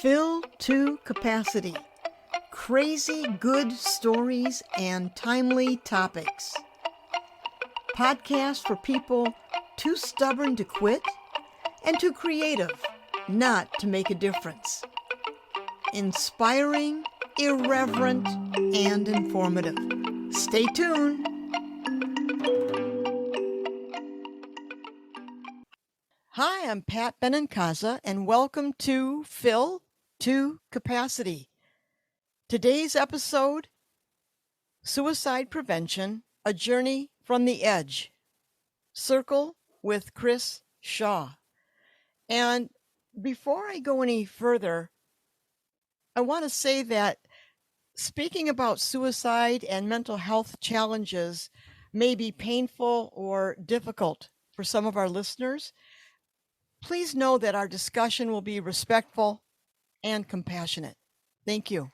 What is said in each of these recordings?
Fill to capacity. Crazy good stories and timely topics. Podcast for people too stubborn to quit and too creative not to make a difference. Inspiring, irreverent, and informative. Stay tuned. Hi, I'm Pat Benincasa, and welcome to Fill to Capacity. Today's episode, Suicide Prevention, A Journey from the Edge. Circle with Chris Shaw. And before I go any further, I want to say that speaking about suicide and mental health challenges may be painful or difficult for some of our listeners. Please know that our discussion will be respectful and compassionate. Thank you.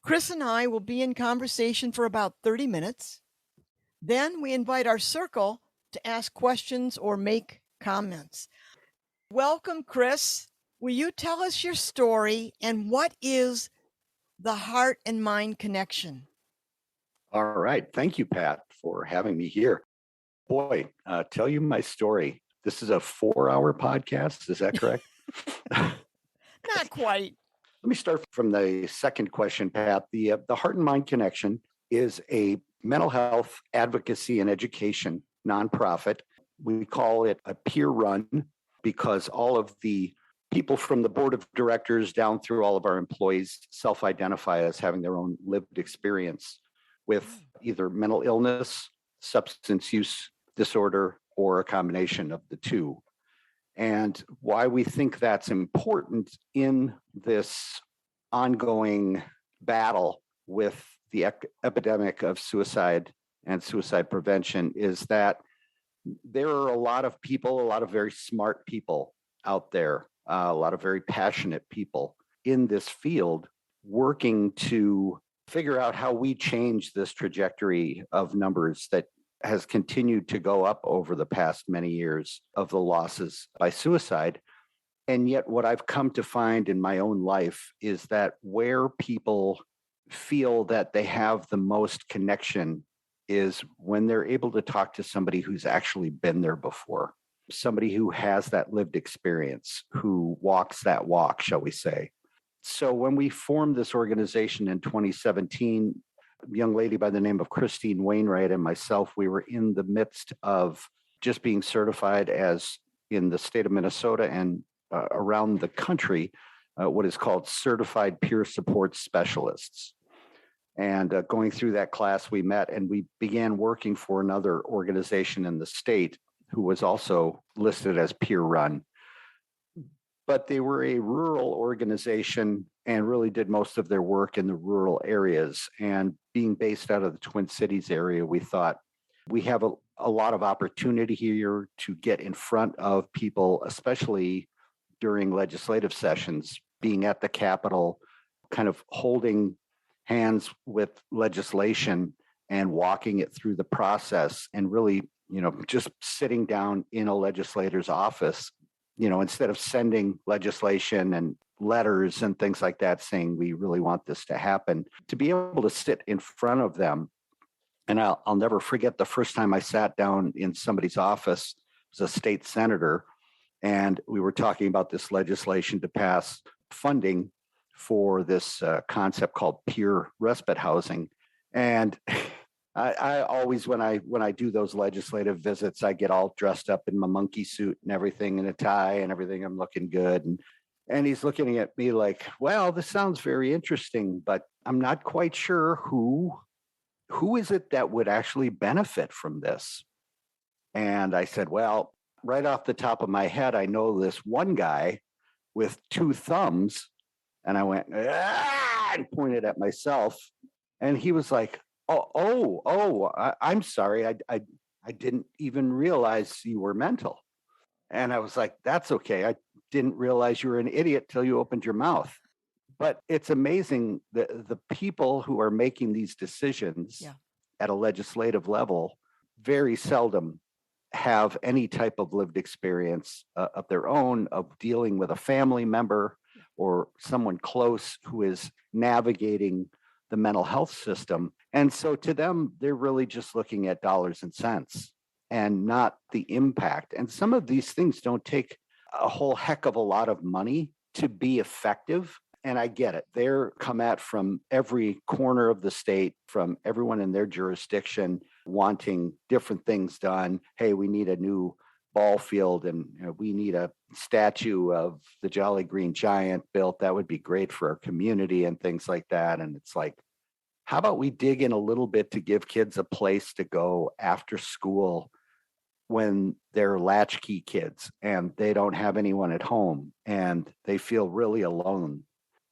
Chris and I will be in conversation for about 30 minutes. Then we invite our circle to ask questions or make comments. Welcome, Chris. Will you tell us your story and what is the heart and mind connection? All right. Thank you, Pat, for having me here. Boy, tell you my story. This is a 4-hour podcast. Is that correct? Not quite. Let me start from the second question, Pat. The Heart and Mind Connection is a mental health advocacy and education nonprofit. We call it a peer run because all of the people from the board of directors down through all of our employees self-identify as having their own lived experience with either mental illness, substance use disorder, or a combination of the two. And why we think that's important in this ongoing battle with the epidemic of suicide and suicide prevention is that there are a lot of people, a lot of very smart people out there, a lot of very passionate people in this field working to figure out how we change this trajectory of numbers that has continued to go up over the past many years of the losses by suicide. And yet what I've come to find in my own life is that where people feel that they have the most connection is when they're able to talk to somebody who's actually been there before, somebody who has that lived experience, who walks that walk, shall we say. So when we formed this organization in 2017, a young lady by the name of Christine Wainwright and myself, we were in the midst of just being certified as in the state of Minnesota and around the country, what is called certified peer support specialists. And going through that class, we met and we began working for another organization in the state who was also listed as peer run. But they were a rural organization and really did most of their work in the rural areas. And being based out of the Twin Cities area, we thought we have a lot of opportunity here to get in front of people, especially during legislative sessions, being at the Capitol, kind of holding hands with legislation and walking it through the process and really, just sitting down in a legislator's office, instead of sending legislation and letters and things like that saying we really want this to happen, to be able to sit in front of them. And I'll never forget the first time I sat down in somebody's office as a state senator, and we were talking about this legislation to pass funding for this concept called peer respite housing. And I always, when I do those legislative visits, I get all dressed up in my monkey suit and everything, and a tie and everything. I'm looking good. And he's looking at me like, well, this sounds very interesting, but I'm not quite sure who is it that would actually benefit from this. And I said, well, right off the top of my head, I know this one guy with 2 thumbs. And I went, and pointed at myself. And he was like, I'm sorry. I didn't even realize you were mental. And I was like, that's okay. I didn't realize you were an idiot till you opened your mouth. But it's amazing that the people who are making these decisions at a legislative level very seldom have any type of lived experience of their own of dealing with a family member or someone close who is navigating the mental health system. And so to them, they're really just looking at dollars and cents and not the impact. And some of these things don't take a whole heck of a lot of money to be effective. And I get it. They're come at from every corner of the state, from everyone in their jurisdiction wanting different things done. Hey, we need a new ball field and we need a statue of the Jolly Green Giant built. That would be great for our community and things like that. And it's like, how about we dig in a little bit to give kids a place to go after school when they're latchkey kids and they don't have anyone at home and they feel really alone,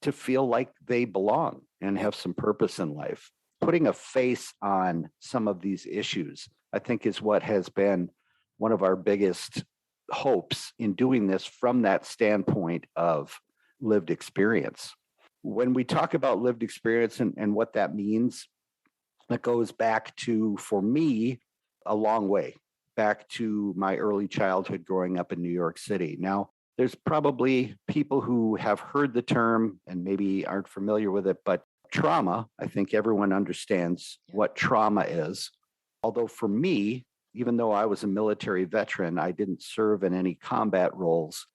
to feel like they belong and have some purpose in life. Putting a face on some of these issues, I think, is what has been one of our biggest hopes in doing this from that standpoint of lived experience. When we talk about lived experience and what that means, it goes back to, for me, a long way back to my early childhood growing up in New York City. Now, there's probably people who have heard the term and maybe aren't familiar with it, but trauma, I think everyone understands what trauma is. Although for me, even though I was a military veteran, I didn't serve in any combat roles.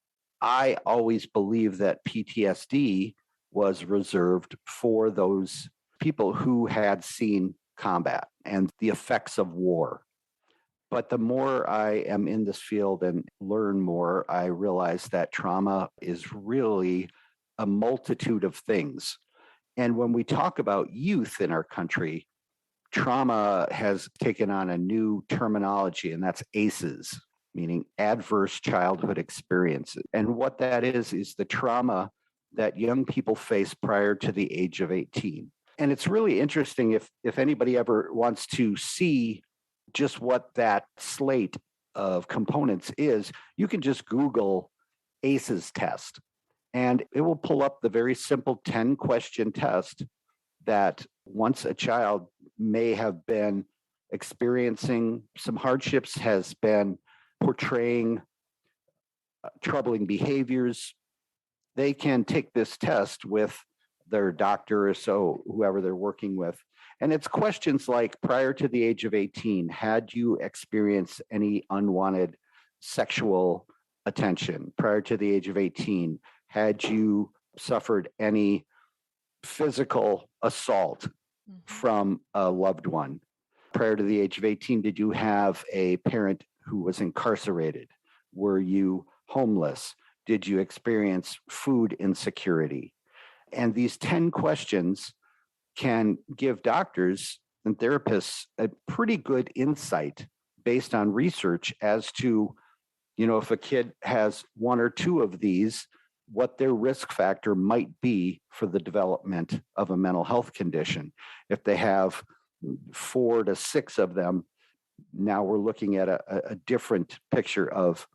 I always believed that PTSD was reserved for those people who had seen combat and the effects of war. But the more I am in this field and learn more, I realize that trauma is really a multitude of things. And when we talk about youth in our country, trauma has taken on a new terminology, and that's ACEs, meaning adverse childhood experiences. And what that is the trauma that young people face prior to the age of 18. And it's really interesting if anybody ever wants to see just what that slate of components is, you can just Google ACEs test, and it will pull up the very simple 10-question test that once a child may have been experiencing some hardships, has been portraying troubling behaviors, they can take this test with their doctor or so, whoever they're working with. And it's questions like, prior to the age of 18, had you experienced any unwanted sexual attention? Prior to the age of 18, had you suffered any physical assault from a loved one? Prior to the age of 18, did you have a parent who was incarcerated? Were you homeless? Did you experience food insecurity? And these 10 questions can give doctors and therapists a pretty good insight based on research as to, if a kid has one or two of these, what their risk factor might be for the development of a mental health condition. If they have 4 to 6 of them, now we're looking at a different picture of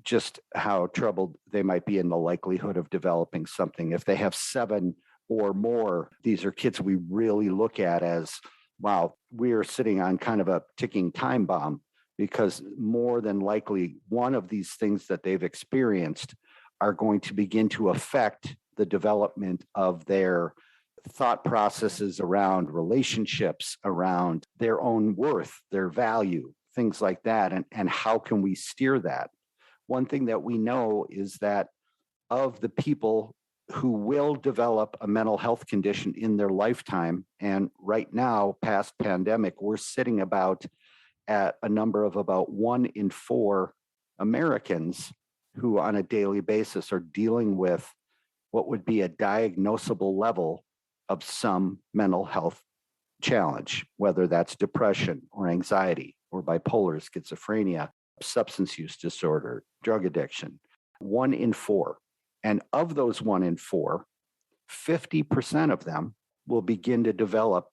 just how troubled they might be in the likelihood of developing something. If they have 7 or more, these are kids we really look at as, wow, we are sitting on kind of a ticking time bomb, because more than likely one of these things that they've experienced are going to begin to affect the development of their thought processes around relationships, around their own worth, their value, things like that. And how can we steer that? One thing that we know is that of the people who will develop a mental health condition in their lifetime, and right now, past pandemic, we're sitting at a number of about 1 in 4 Americans who on a daily basis are dealing with what would be a diagnosable level of some mental health challenge, whether that's depression or anxiety or bipolar, schizophrenia, substance use disorder, drug addiction. 1 in 4. And of those 1 in 4, 50% of them will begin to develop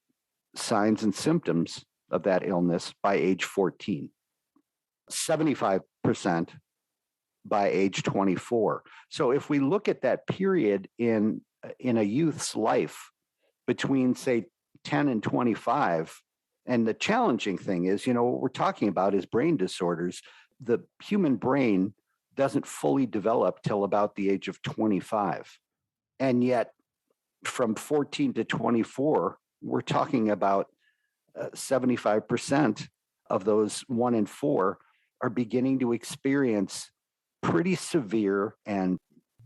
signs and symptoms of that illness by age 14. 75% by age 24. So if we look at that period in a youth's life between, say, 10 and 25, and the challenging thing is, what we're talking about is brain disorders. the human brain doesn't fully develop till about the age of 25. And yet, from 14 to 24, we're talking about 75% of those 1 in 4 are beginning to experience pretty severe and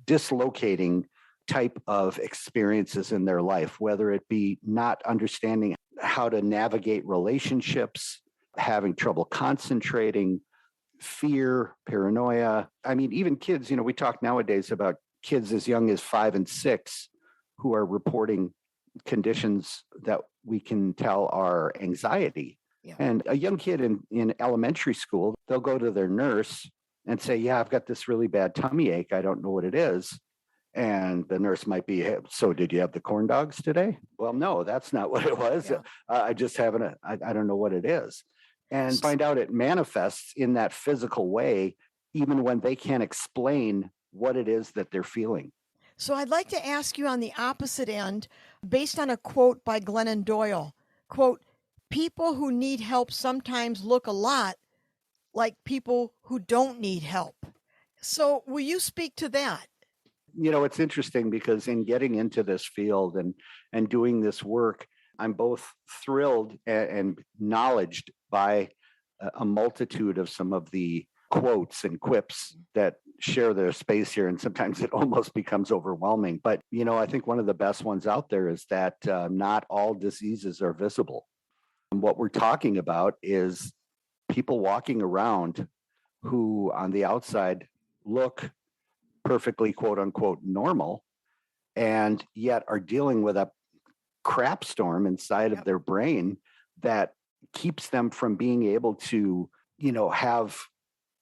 dislocating type of experiences in their life, whether it be not understanding how to navigate relationships, having trouble concentrating, fear, paranoia. I mean, even kids, we talk nowadays about kids as young as 5 and 6 who are reporting conditions that we can tell are anxiety. Yeah. And a young kid in elementary school, they'll go to their nurse and say, yeah, I've got this really bad tummy ache. I don't know what it is. And the nurse might be, "Hey, so did you have the corn dogs today?" Well, no, that's not what it was. Yeah. I just haven't, I don't know what it is. And find out it manifests in that physical way, even when they can't explain what it is that they're feeling. So I'd like to ask you on the opposite end, based on a quote by Glennon Doyle, quote, people who need help sometimes look a lot like people who don't need help. So will you speak to that? It's interesting because in getting into this field and doing this work, I'm both thrilled and knowledged by a multitude of some of the quotes and quips that share their space here. And sometimes it almost becomes overwhelming. But, I think one of the best ones out there is that not all diseases are visible. And what we're talking about is people walking around who on the outside look perfectly quote unquote normal and yet are dealing with a crap storm inside of their brain that keeps them from being able to, have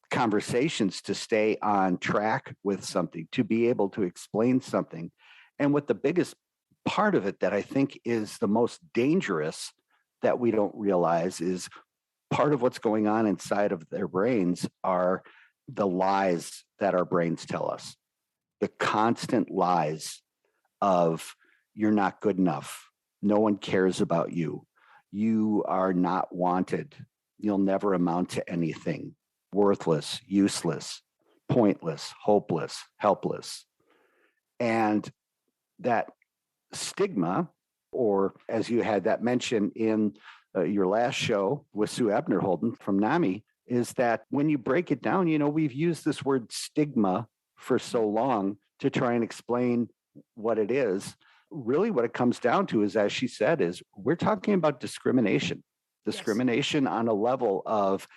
conversations, to stay on track with something, to be able to explain something. And what the biggest part of it that I think is the most dangerous that we don't realize is part of what's going on inside of their brains are the lies that our brains tell us, the constant lies of you're not good enough. No one cares about you. You are not wanted. You'll never amount to anything. Worthless, useless, pointless, hopeless, helpless. And that stigma, or as you had that mention in your last show with Sue Abner-Holden from NAMI, is that when you break it down, we've used this word stigma for so long to try and explain what it is. Really what it comes down to is, as she said, is we're talking about discrimination on a level of,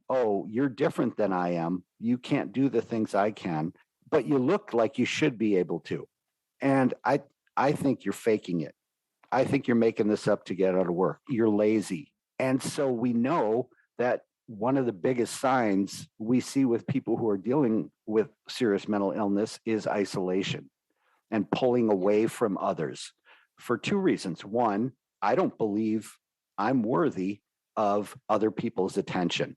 oh, you're different than I am. You can't do the things I can, but you look like you should be able to. And I think you're faking it. I think you're making this up to get out of work. You're lazy. And so we know that one of the biggest signs we see with people who are dealing with serious mental illness is isolation and pulling away from others for two reasons. One, I don't believe I'm worthy of other people's attention.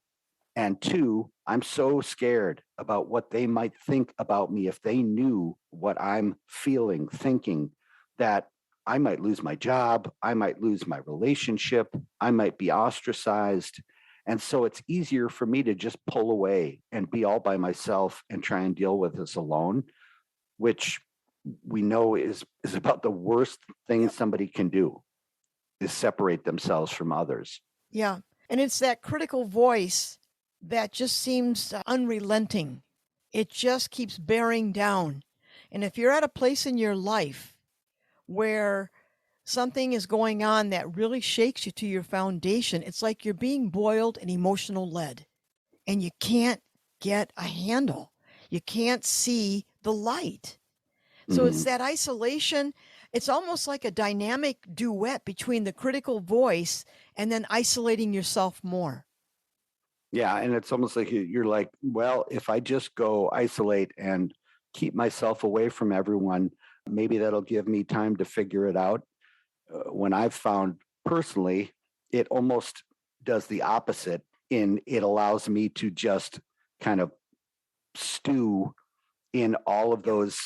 And two, I'm so scared about what they might think about me if they knew what I'm feeling, thinking, that I might lose my job, I might lose my relationship, I might be ostracized. And so it's easier for me to just pull away and be all by myself and try and deal with this alone, which we know is about the worst thing somebody can do, is separate themselves from others. Yeah. And it's that critical voice that just seems unrelenting. It just keeps bearing down. And if you're at a place in your life where something is going on that really shakes you to your foundation, it's like you're being boiled in emotional lead and you can't get a handle. You can't see the light. So it's that isolation. It's almost like a dynamic duet between the critical voice and then isolating yourself more. Yeah. And it's almost like you're like, well, if I just go isolate and keep myself away from everyone, maybe that'll give me time to figure it out. When I've found personally, it almost does the opposite, in it allows me to just kind of stew in all of those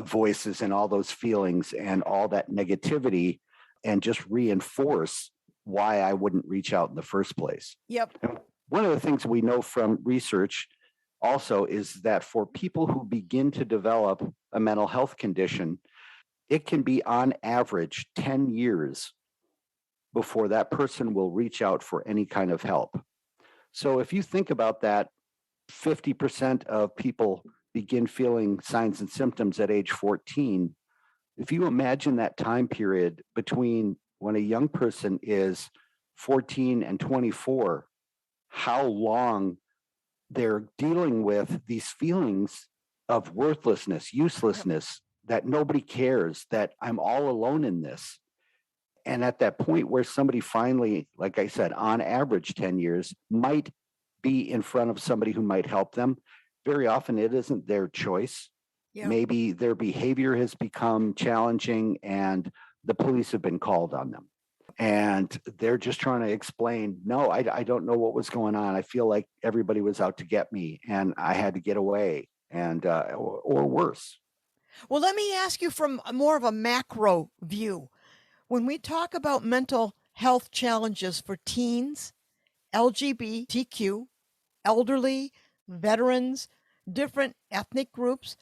voices and all those feelings and all that negativity and just reinforce why I wouldn't reach out in the first place. Yep. One of the things we know from research also is that for people who begin to develop a mental health condition, it can be on average 10 years before that person will reach out for any kind of help. So if you think about that, 50% of people begin feeling signs and symptoms at age 14. If you imagine that time period between when a young person is 14 and 24, how long they're dealing with these feelings of worthlessness, uselessness, that nobody cares, that I'm all alone in this. And at that point where somebody finally, like I said, on average 10 years, might be in front of somebody who might help them, very often it isn't their choice. Yeah. Maybe their behavior has become challenging and the police have been called on them. And they're just trying to explain, no, I don't know what was going on. I feel like everybody was out to get me and I had to get away, and or worse. Well, let me ask you from more of a macro view. When we talk about mental health challenges for teens, LGBTQ, elderly, veterans, different ethnic groups,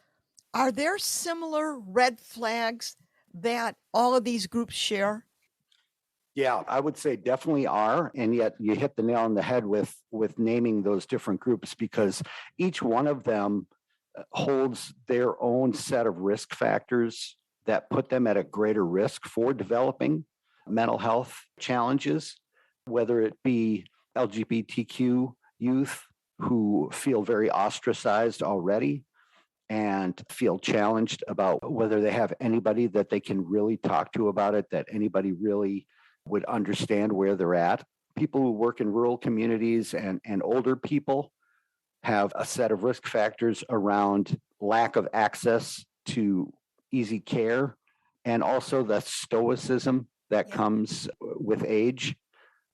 are there similar red flags that all of these groups share? Yeah, I would say definitely are, and yet you hit the nail on the head with naming those different groups, because each one of them holds their own set of risk factors that put them at a greater risk for developing mental health challenges, whether it be LGBTQ youth who feel very ostracized already and feel challenged about whether they have anybody that they can really talk to about it, that anybody really would understand where they're at. People who work in rural communities and older people have a set of risk factors around lack of access to easy care and also the stoicism that comes with age.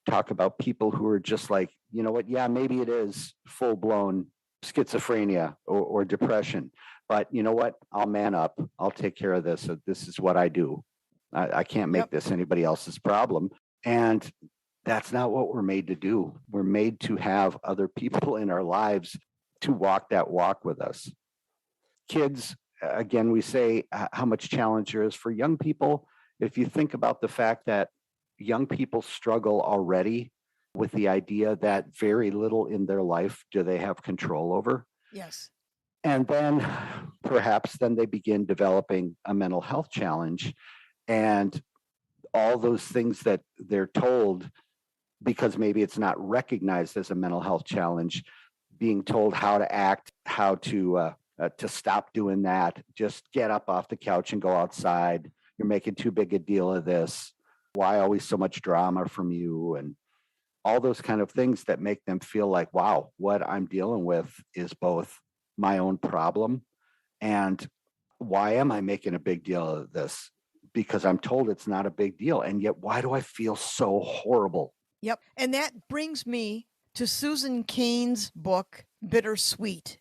Talk about people who are just like, you know what, yeah, maybe it is full blown schizophrenia or depression, but you know what, I'll man up, I'll take care of this. So this is what I do. I can't make this anybody else's problem. And that's not what we're made to do. We're made to have other people in our lives to walk that walk with us. Kids, again, we say how much challenge there is for young people. If you think about the fact that young people struggle already with the idea that very little in their life do they have control over. Yes. And then perhaps then they begin developing a mental health challenge, and all those things that they're told, because maybe it's not recognized as a mental health challenge, being told how to act, how to stop doing that, just get up off the couch and go outside. You're making too big a deal of this. Why always so much drama from you? And all those kind of things that make them feel like, wow, what I'm dealing with is both my own problem and why am I making a big deal of this? Because I'm told it's not a big deal. And yet, why do I feel so horrible? Yep. And that brings me to Susan Cain's book, Bittersweet.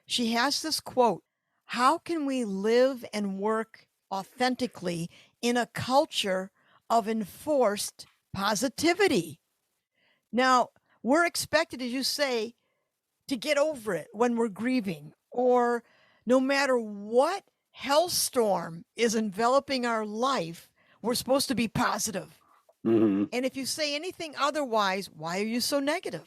She has this quote: how can we live and work authentically in a culture of enforced positivity? Now, we're expected, as you say, to get over it when we're grieving, or no matter what hellstorm is enveloping our life, we're supposed to be positive. Mm-hmm. And if you say anything otherwise, why are you so negative?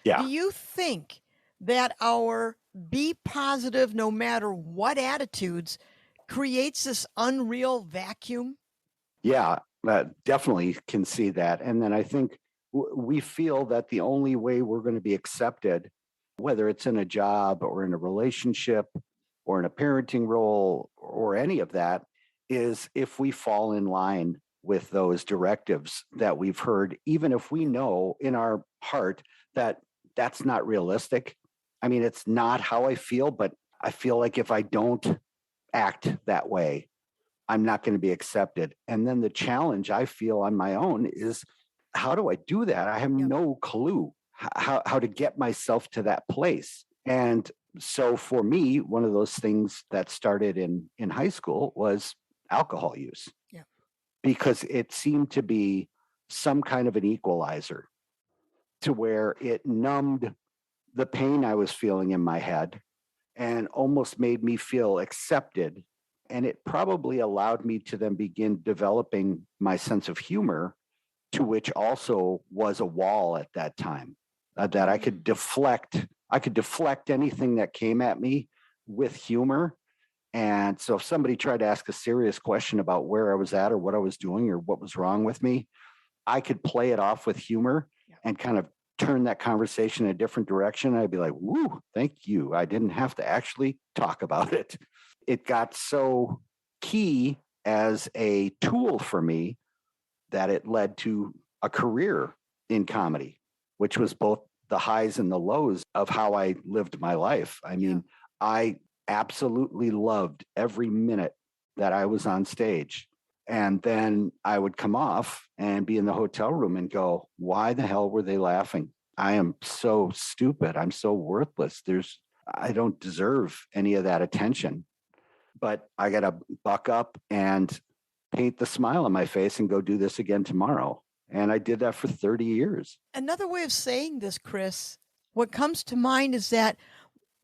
Yeah. Do you think that our be positive no matter what attitudes creates this unreal vacuum? Yeah, definitely can see that. And then I think we feel that the only way we're going to be accepted, whether it's in a job or in a relationship or in a parenting role or any of that, is if we fall in line with those directives that we've heard, even if we know in our heart that that's not realistic. I mean, it's not how I feel, but I feel like if I don't act that way, I'm not going to be accepted. And then the challenge I feel on my own is, how do I do that? I have no clue how to get myself to that place. And so for me, one of those things that started in high school was alcohol use. Yeah. Because it seemed to be some kind of an equalizer to where it numbed the pain I was feeling in my head and almost made me feel accepted. And it probably allowed me to then begin developing my sense of humor, to which also was a wall at that time, that I could deflect. I could deflect anything that came at me with humor. And so if somebody tried to ask a serious question about where I was at or what I was doing or what was wrong with me, I could play it off with humor and kind of turn that conversation in a different direction. I'd be like, woo, thank you. I didn't have to actually talk about it. It got so key as a tool for me that it led to a career in comedy, which was both the highs and the lows of how I lived my life. I mean, I absolutely loved every minute that I was on stage. And then I would come off and be in the hotel room and go, why the hell were they laughing? I am so stupid. I'm so worthless. I don't deserve any of that attention. But I got to buck up and paint the smile on my face and go do this again tomorrow. And I did that for 30 years. Another way of saying this, Chris, what comes to mind is that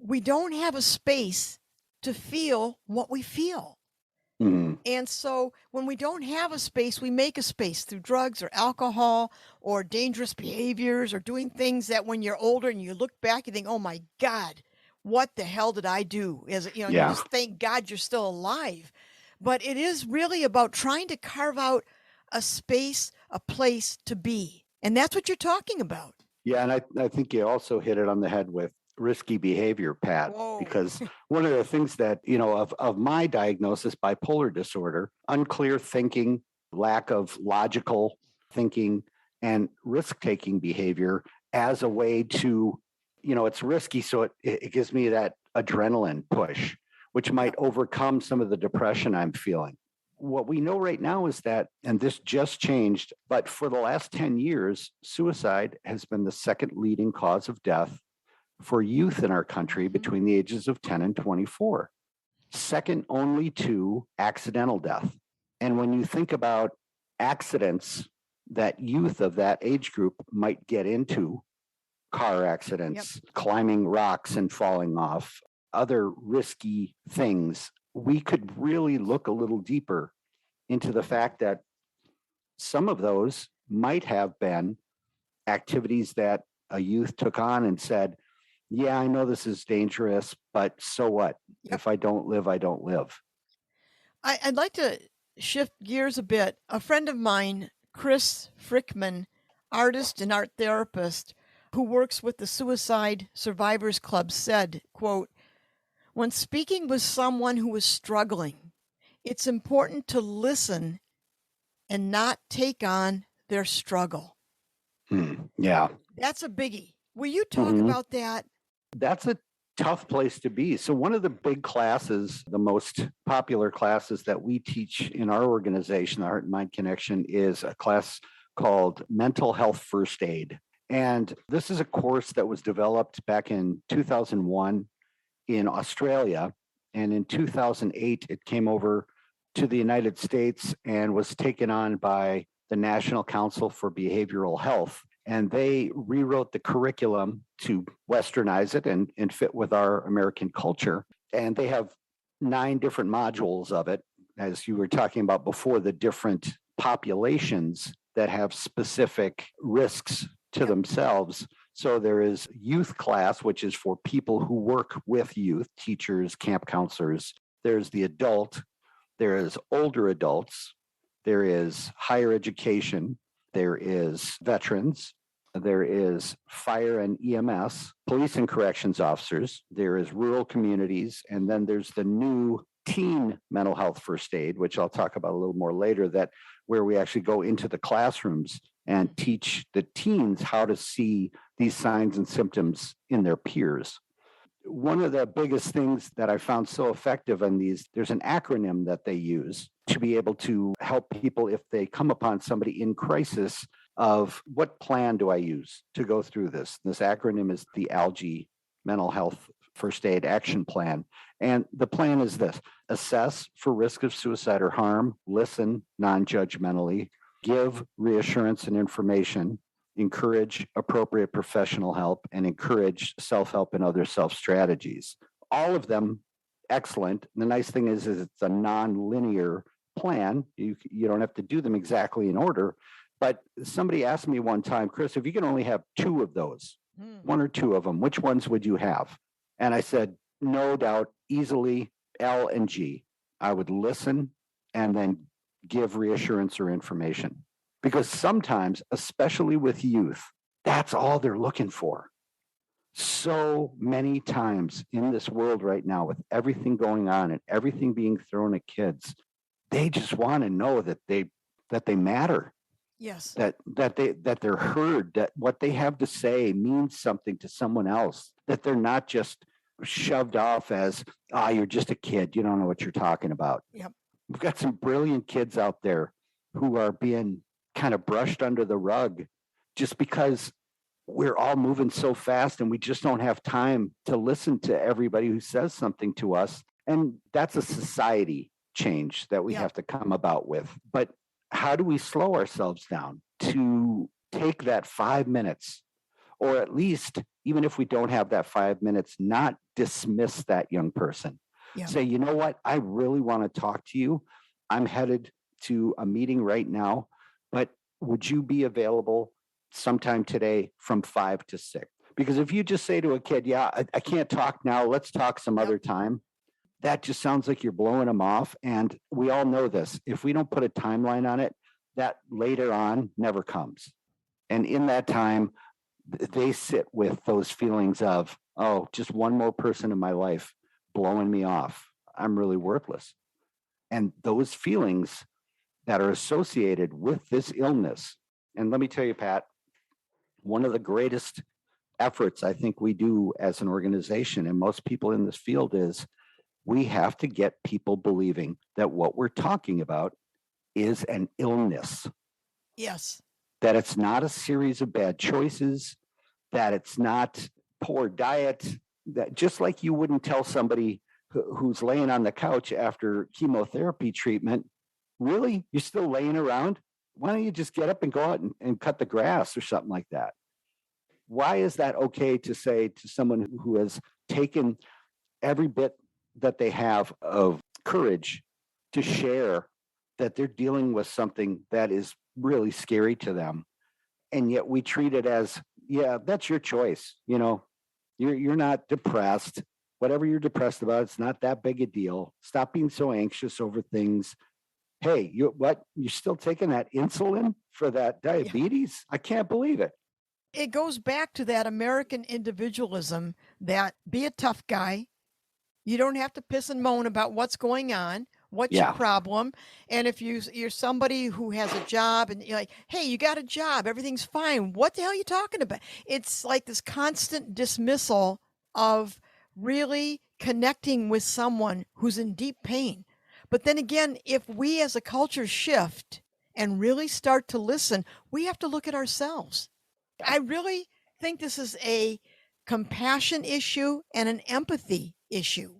we don't have a space to feel what we feel. Mm-hmm. And so when we don't have a space, we make a space through drugs or alcohol or dangerous behaviors or doing things that when you're older and you look back, you think, oh my God, what the hell did I do? You just thank God you're still alive. But it is really about trying to carve out a space, a place to be. And that's what you're talking about. Yeah. And I think you also hit it on the head with risky behavior, Pat, because one of the things that, of my diagnosis, bipolar disorder, unclear thinking, lack of logical thinking, and risk-taking behavior as a way to, it's risky. So it gives me that adrenaline push, which might overcome some of the depression I'm feeling. What we know right now is that, and this just changed, but for the last 10 years, suicide has been the second leading cause of death for youth in our country between the ages of 10 and 24, second only to accidental death. And when you think about accidents that youth of that age group might get into, car accidents, climbing rocks and falling off, other risky things, we could really look a little deeper into the fact that some of those might have been activities that a youth took on and said, yeah, I know this is dangerous, but so what? If I don't live, I don't live. I'd like to shift gears a bit. A friend of mine, Chris Frickman, artist and art therapist who works with the Suicide Survivors Club, said, quote, when speaking with someone who is struggling, it's important to listen and not take on their struggle. Yeah. That's a biggie. Will you talk about that? That's a tough place to be. So one of the big classes, the most popular classes that we teach in our organization, the Heart and Mind Connection, is a class called Mental Health First Aid. And this is a course that was developed back in 2001 in Australia. And in 2008, it came over to the United States and was taken on by the National Council for Behavioral Health. And they rewrote the curriculum to westernize it and fit with our American culture. And they have 9 different modules of it, as you were talking about before, the different populations that have specific risks to themselves. So there is youth class, which is for people who work with youth, teachers, camp counselors. There's the adult. There is older adults. There is higher education. There is veterans. There is fire and EMS, police and corrections officers. There is rural communities. And then there's the new teen mental health first aid, which I'll talk about a little more later, where we actually go into the classrooms and teach the teens how to see these signs and symptoms in their peers. One of the biggest things that I found so effective in these, there's an acronym that they use to be able to help people if they come upon somebody in crisis of what plan do I use to go through this. This acronym is the ALGE, Mental Health First Aid Action Plan. And the plan is this: assess for risk of suicide or harm, listen non-judgmentally, give reassurance and information, encourage appropriate professional help, and encourage self-help and other self-strategies. All of them excellent. The nice thing is it's a non-linear plan. You don't have to do them exactly in order. But somebody asked me one time, Chris, if you can only have two of those, one or two of them, which ones would you have? And I said, no doubt, easily L and G. I would listen and then give reassurance or information. Because sometimes, especially with youth, that's all they're looking for. So many times in this world right now, with everything going on and everything being thrown at kids, they just want to know that they matter. Yes. That they're heard, that what they have to say means something to someone else, that they're not just shoved off as, you're just a kid, you don't know what you're talking about. Yep. We've got some brilliant kids out there who are being kind of brushed under the rug just because we're all moving so fast and we just don't have time to listen to everybody who says something to us. And that's a society change that we have to come about with. But how do we slow ourselves down to take that 5 minutes, or at least, even if we don't have that 5 minutes, not dismiss that young person? Say, you know what? I really want to talk to you. I'm headed to a meeting right now, but would you be available sometime today from 5 to 6? Because if you just say to a kid, I can't talk now, let's talk some other time, that just sounds like you're blowing them off. And we all know this. If we don't put a timeline on it, that later on never comes. And in that time, they sit with those feelings of, just one more person in my life blowing me off. I'm really worthless. And those feelings that are associated with this illness. And let me tell you, Pat, one of the greatest efforts I think we do as an organization, and most people in this field, is we have to get people believing that what we're talking about is an illness. Yes. That it's not a series of bad choices, that it's not poor diet, that just like you wouldn't tell somebody who's laying on the couch after chemotherapy treatment, really, you're still laying around? Why don't you just get up and go out and cut the grass or something like that? Why is that okay to say to someone who has taken every bit that they have of courage to share that they're dealing with something that is really scary to them? And yet we treat it as, that's your choice. You're not depressed. Whatever you're depressed about, it's not that big a deal. Stop being so anxious over things. Hey, you're still taking that insulin for that diabetes? I can't believe it. It goes back to that American individualism, that be a tough guy. You don't have to piss and moan about what's going on. What's your problem? And if you're somebody who has a job and you're like, hey, you got a job, everything's fine. What the hell are you talking about? It's like this constant dismissal of really connecting with someone who's in deep pain. But then again, if we as a culture shift and really start to listen, we have to look at ourselves. I really think this is a compassion issue and an empathy issue.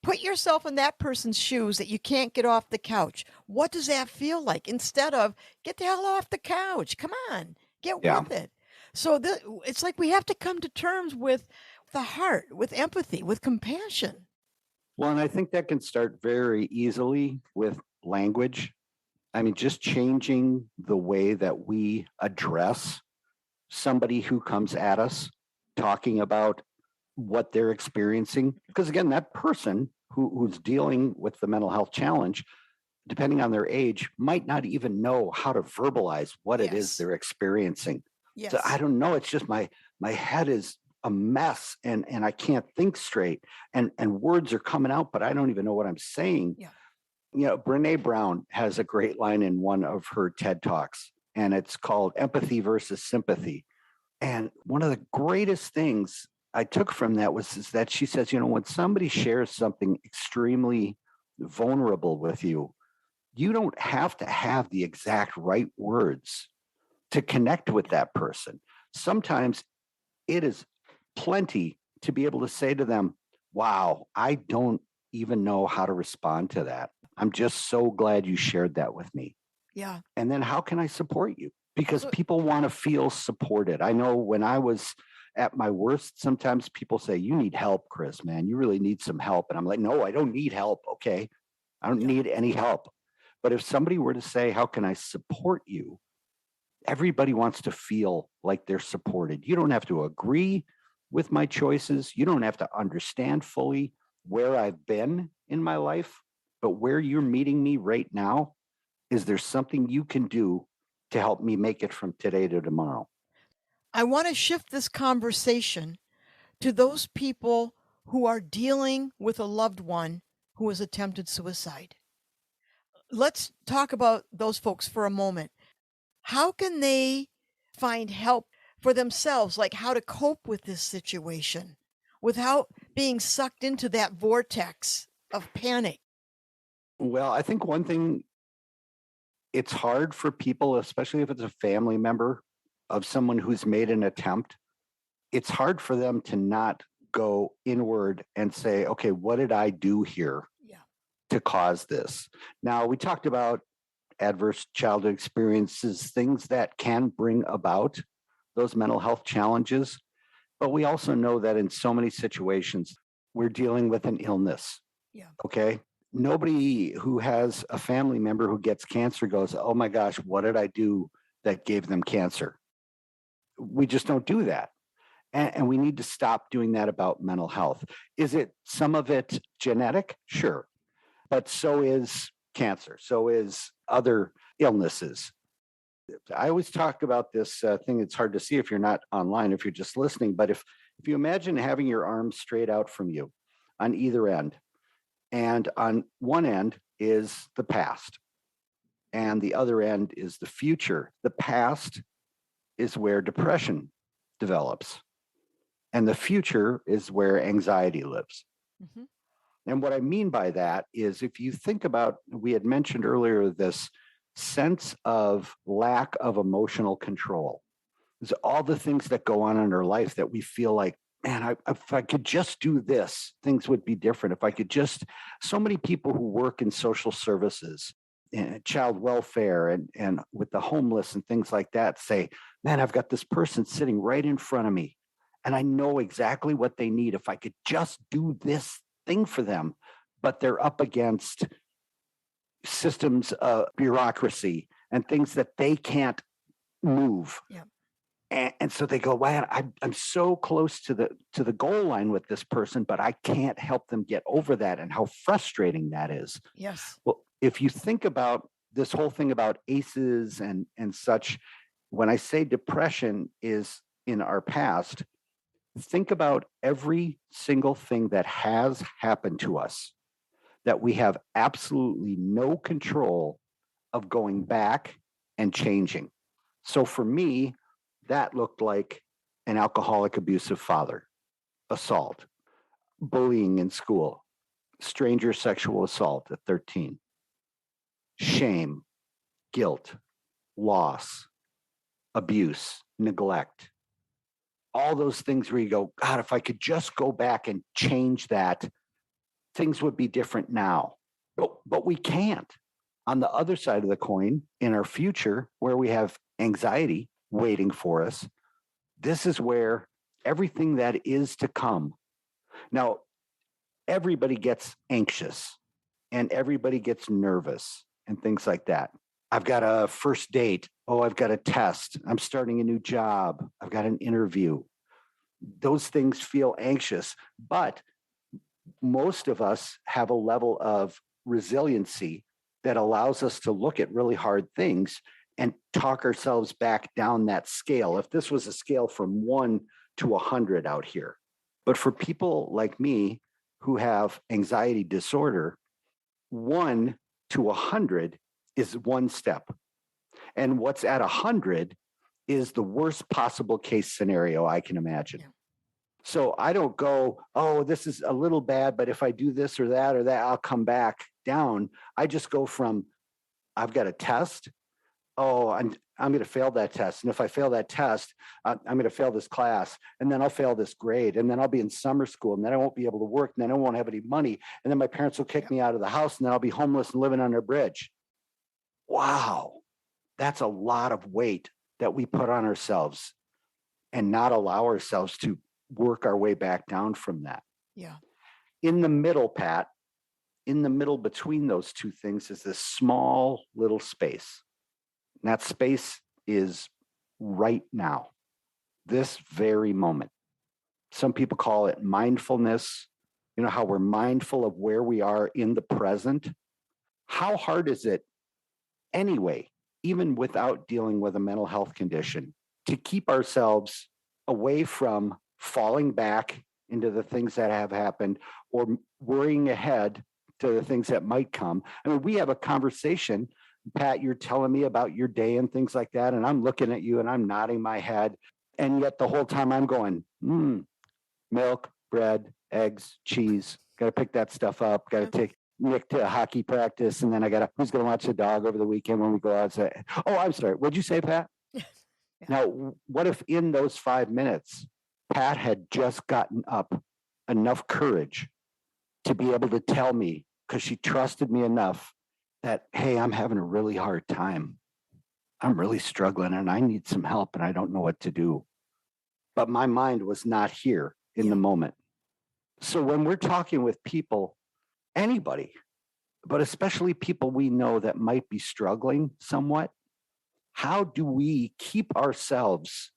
Put yourself in that person's shoes that you can't get off the couch. What does that feel like? Instead of, get the hell off the couch. Come on, get with it. So it's like we have to come to terms with the heart, with empathy, with compassion. Well, and I think that can start very easily with language. I mean, just changing the way that we address somebody who comes at us, talking about what they're experiencing. Because again, that person who's dealing with the mental health challenge, depending on their age, might not even know how to verbalize what it is they're experiencing. So I don't know. It's just my head is a mess and I can't think straight. And words are coming out, but I don't even know what I'm saying. Brene Brown has a great line in one of her TED Talks, and it's called Empathy versus Sympathy. And one of the greatest things I took from that is that she says, when somebody shares something extremely vulnerable with you, you don't have to have the exact right words to connect with that person. Sometimes it is plenty to be able to say to them, wow, I don't even know how to respond to that. I'm just so glad you shared that with me. Yeah. And then how can I support you? because So, people want to feel supported. I know when I was at my worst, sometimes people say, "You need help, Chris, man. You really need some help." And I'm like, "No, I don't need help. Okay. I don't yeah. need any help." But if somebody were to say, "How can I support you?" Everybody wants to feel like they're supported. You don't have to agree with my choices. You don't have to understand fully where I've been in my life, but where you're meeting me right now, is there something you can do to help me make it from today to tomorrow? I want to shift this conversation to those people who are dealing with a loved one who has attempted suicide. Let's talk about those folks for a moment. How can they find help for themselves, like how to cope with this situation without being sucked into that vortex of panic? Well, I think one thing, it's hard for people, especially if it's a family member of someone who's made an attempt. It's hard for them to not go inward and say, okay, what did I do here Yeah. to cause this? Now, we talked about adverse childhood experiences, things that can bring about those mental health challenges. But we also know that in so many situations, we're dealing with an illness. Yeah. Okay. Nobody who has a family member who gets cancer goes, "Oh my gosh, what did I do that gave them cancer?" We just don't do that. And we need to stop doing that about mental health. Is it some of it genetic? Sure. But so is cancer. So is other illnesses. I always talk about this thing. It's hard to see if you're not online, if you're just listening. But if you imagine having your arms straight out from you on either end, and on one end is the past, and the other end is the future. The past is where depression develops, and the future is where anxiety lives. Mhm. And what I mean by that is if you think about, we had mentioned earlier, this sense of lack of emotional control. There's all the things that go on in our life that we feel like, man, if I could just do this, things would be different. If I could just, so many people who work in social services and child welfare and with the homeless and things like that say, man, I've got this person sitting right in front of me and I know exactly what they need. If I could just do this thing for them, but they're up against systems of bureaucracy and things that they can't move. Yeah. And so they go, wow, I'm so close to the goal line with this person, but I can't help them get over that, and how frustrating that is. Yes. Well, if you think about this whole thing about ACEs and such, when I say depression is in our past, think about every single thing that has happened to us that we have absolutely no control of going back and changing. So for me, that looked like an alcoholic, abusive father, assault, bullying in school, stranger sexual assault at 13, shame, guilt, loss, abuse, neglect, all those things where you go, God, if I could just go back and change that, things would be different now. But we can't. On the other side of the coin, in our future, where we have anxiety waiting for us, this is where everything that is to come. Now, everybody gets anxious and everybody gets nervous and things like that. I've got a first date. Oh, I've got a test. I'm starting a new job. I've got an interview. Those things feel anxious, but most of us have a level of resiliency that allows us to look at really hard things and talk ourselves back down that scale. If this was a scale from 1 to 100 out here, but for people like me who have anxiety disorder, 1 to 100 is one step. And what's at 100 is the worst possible case scenario I can imagine. Yeah. So I don't go, oh, this is a little bad, but if I do this or that, I'll come back down. I just go from, I've got a test. Oh, I'm going to fail that test. And if I fail that test, I'm going to fail this class, and then I'll fail this grade, and then I'll be in summer school, and then I won't be able to work, and then I won't have any money, and then my parents will kick me out of the house, and then I'll be homeless and living under a bridge. Wow, that's a lot of weight that we put on ourselves and not allow ourselves to work our way back down from that. Yeah. In the middle, Pat, in the middle between those two things is this small little space. And that space is right now, this very moment. Some people call it mindfulness. You know, how we're mindful of where we are in the present. How hard is it anyway, even without dealing with a mental health condition, to keep ourselves away from falling back into the things that have happened or worrying ahead to the things that might come? I mean, we have a conversation, Pat, you're telling me about your day and things like that, and I'm looking at you and I'm nodding my head. And yet the whole time I'm going, milk, bread, eggs, cheese, got to pick that stuff up, got to take Nick to hockey practice, and then who's going to watch the dog over the weekend when we go outside? Oh, I'm sorry. What'd you say, Pat? Yeah. Now, what if in those 5 minutes, Pat had just gotten up enough courage to be able to tell me, because she trusted me enough, that, hey, I'm having a really hard time. I'm really struggling and I need some help and I don't know what to do. But my mind was not here in the moment. So when we're talking with people, anybody, but especially people we know that might be struggling somewhat, how do we keep ourselves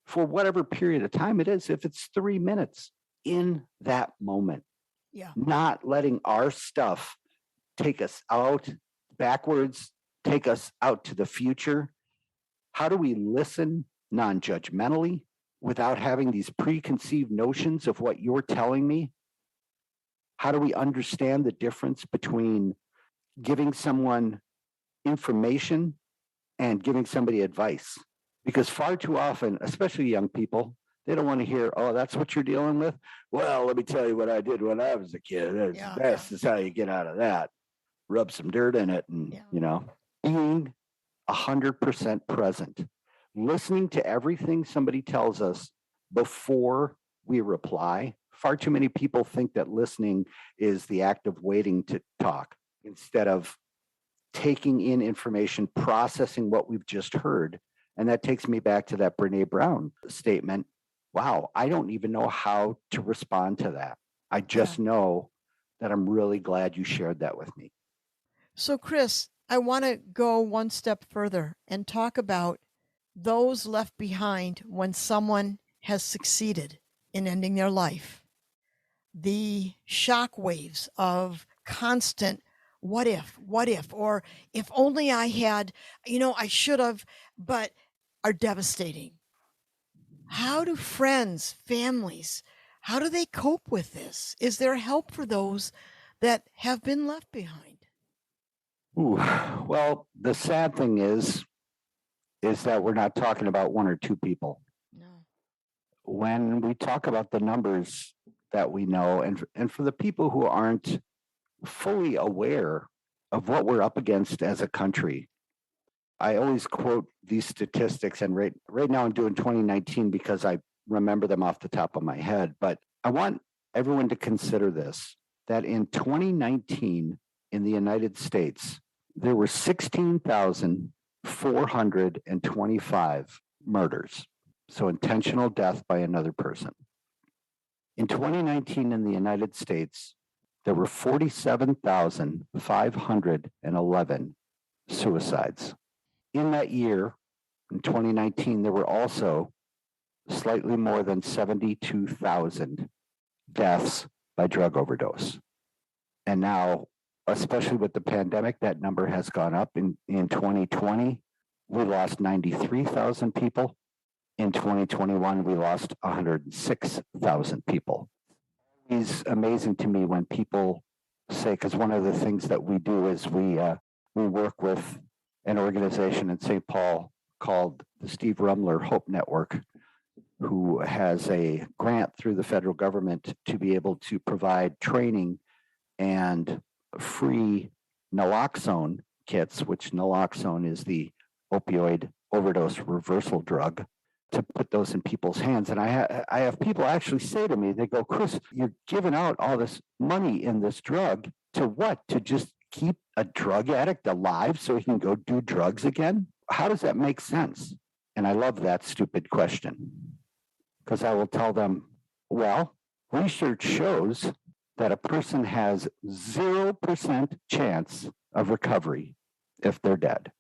for whatever period of time it is, if it's 3 minutes, in that moment? Yeah. Not letting our stuff take us out backwards, take us out to the future. How do we listen non-judgmentally without having these preconceived notions of what you're telling me? How do we understand the difference between giving someone information and giving somebody advice? Because far too often, especially young people, they don't want to hear, oh, that's what you're dealing with? Well, let me tell you what I did when I was a kid. That's just how you get out of that. Rub some dirt in it and, being 100% present. Listening to everything somebody tells us before we reply. Far too many people think that listening is the act of waiting to talk instead of taking in information, processing what we've just heard. And that takes me back to that Brene Brown statement. Wow, I don't even know how to respond to that. I just know that I'm really glad you shared that with me. So, Chris, I want to go one step further and talk about those left behind when someone has succeeded in ending their life. The shock waves of constant what if, or if only I had, I should have, but are devastating. How do friends, families, how do they cope with this? Is there help for those that have been left behind? Ooh, well, the sad thing is that we're not talking about one or two people. No. When we talk about the numbers that we know, and for the people who aren't fully aware of what we're up against as a country, I always quote these statistics, and right now I'm doing 2019 because I remember them off the top of my head, but I want everyone to consider this, that in 2019 in the United States, there were 16,425 murders. So intentional death by another person. In 2019 in the United States, there were 47,511 suicides. In that year, in 2019, there were also slightly more than 72,000 deaths by drug overdose. And now, especially with the pandemic, that number has gone up. In 2020, we lost 93,000 people. In 2021, we lost 106,000 people. It's amazing to me when people say, because one of the things that we do is we work with an organization in St. Paul called the Steve Rumler Hope Network, who has a grant through the federal government to be able to provide training and free naloxone kits, which naloxone is the opioid overdose reversal drug, to put those in people's hands. And I have people actually say to me, they go, Chris, you're giving out all this money in this drug to what? To just keep a drug addict alive so he can go do drugs again? How does that make sense? And I love that stupid question because I will tell them, well, research shows that a person has 0% chance of recovery if they're dead.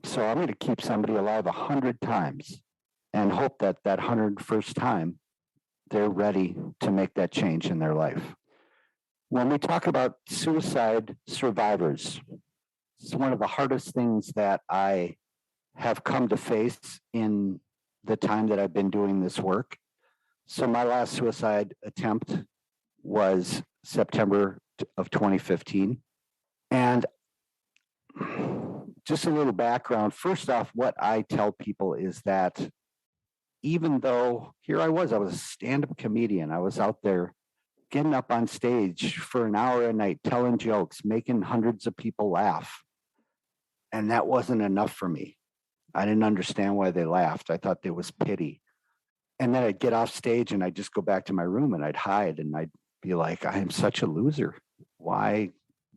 So I'm going to keep somebody alive 100 times and hope that that 101st time they're ready to make that change in their life. When we talk about suicide survivors, it's one of the hardest things that I have come to face in the time that I've been doing this work. So my last suicide attempt was September of 2015. And just a little background. First off, what I tell people is that even though here I was a stand-up comedian, I was out there getting up on stage for an hour a night, telling jokes, making hundreds of people laugh. And that wasn't enough for me. I didn't understand why they laughed. I thought there was pity. And then I'd get off stage and I'd just go back to my room and I'd hide and I'd be like, I am such a loser. Why